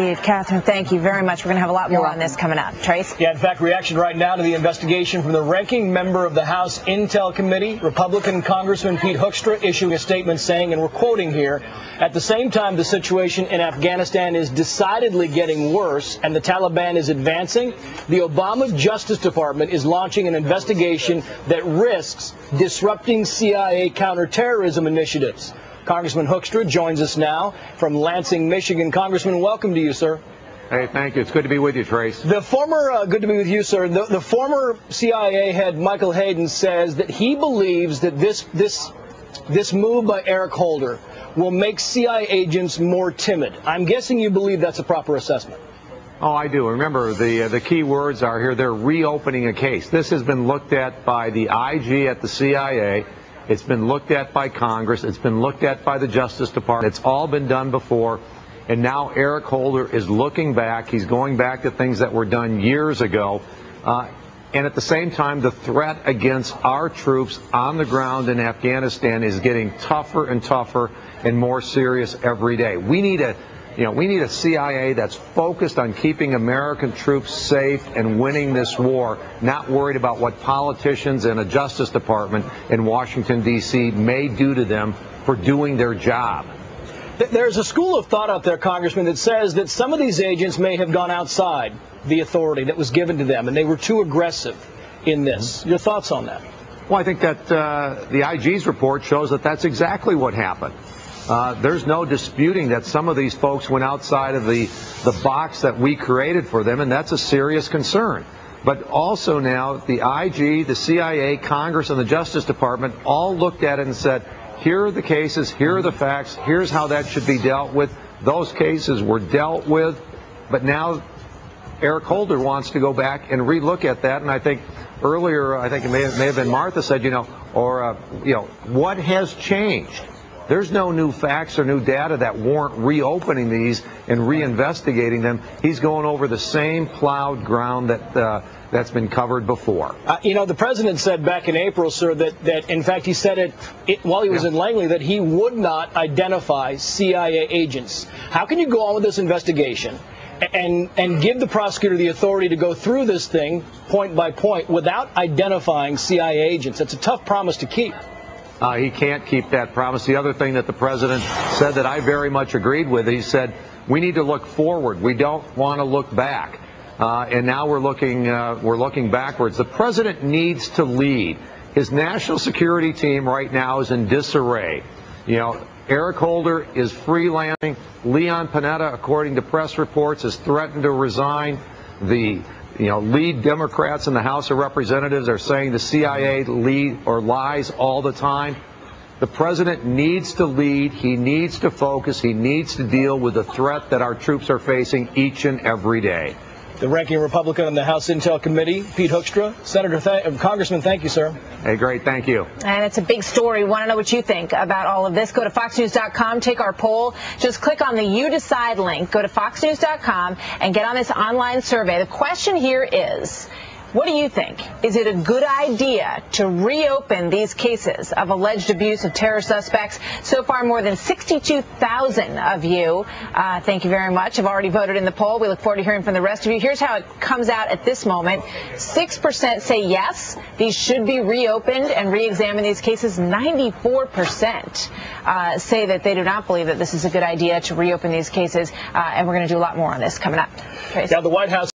Indeed. Catherine, thank you very much. We're going to have a lot more on this coming up. Trace? Yeah, in fact, reaction right now to the investigation from the ranking member of the House Intel Committee, Republican Congressman Pete Hoekstra, issuing a statement saying, and we're quoting here, at the same time the situation in Afghanistan is decidedly getting worse and the Taliban is advancing, the Obama Justice Department is launching an investigation that risks disrupting CIA counterterrorism initiatives. Congressman Hoekstra joins us now from Lansing, Michigan. Congressman, welcome to you, sir. Hey, thank you. It's good to be with you, Trace. The former, good to be with you, sir. The former CIA head, Michael Hayden, says that he believes that this move by Eric Holder will make CIA agents more timid. I'm guessing you believe that's a proper assessment. Oh, I do. Remember, the key words are here. They're reopening a case. This has been looked at by the IG at the CIA. It's been looked at by Congress. It's been looked at by the Justice Department. It's all been done before. And now Eric Holder is looking back. He's going back to things that were done years ago. And at the same time, the threat against our troops on the ground in Afghanistan is getting tougher and tougher and more serious every day. We need a CIA that's focused on keeping American troops safe and winning this war, not worried about what politicians and a Justice Department in Washington, D.C. may do to them for doing their job. There's a school of thought out there, Congressman, that says that some of these agents may have gone outside the authority that was given to them, and they were too aggressive in this. Your thoughts on that? Well, I think that the IG's report shows that that's exactly what happened. There's no disputing that some of these folks went outside of the box that we created for them, and that's a serious concern. But also now the IG, the CIA, Congress, and the Justice Department all looked at it and said, here are the cases, here are the facts, here's how that should be dealt with. Those cases were dealt with, but now Eric Holder wants to go back and relook at that. And I think earlier, I think it may have been Martha said, what has changed? There's no new facts or new data that warrant reopening these and reinvestigating them. He's going over the same plowed ground that's been covered before. The president said back in April, sir, that in fact he said it while he was in Langley, that he would not identify CIA agents. How can you go on with this investigation and give the prosecutor the authority to go through this thing point by point without identifying CIA agents? It's a tough promise to keep. He can't keep that promise. The other thing that the president said that I very much agreed with, he said, we need to look forward. We don't want to look back. And now we're looking backwards. The president needs to lead. His national security team right now is in disarray. Eric Holder is freelancing. Leon Panetta, according to press reports, has threatened to resign. The lead Democrats in the House of Representatives are saying the CIA lies all the time. The president needs to lead. He needs to focus. He needs to deal with the threat that our troops are facing each and every day. The ranking Republican on the House Intel Committee, Pete Hoekstra. Congressman, thank you, sir. Hey, great. Thank you. And it's a big story. Want to know what you think about all of this? Go to foxnews.com, take our poll. Just click on the You Decide link. Go to foxnews.com and get on this online survey. The question here is, what do you think? Is it a good idea to reopen these cases of alleged abuse of terror suspects? So far, more than 62,000 of you, thank you very much, have already voted in the poll. We look forward to hearing from the rest of you. Here's how it comes out at this moment. 6% say yes, these should be reopened and re-examine these cases. 94% say that they do not believe that this is a good idea to reopen these cases. And we're going to do a lot more on this coming up. Trace. Now, the White House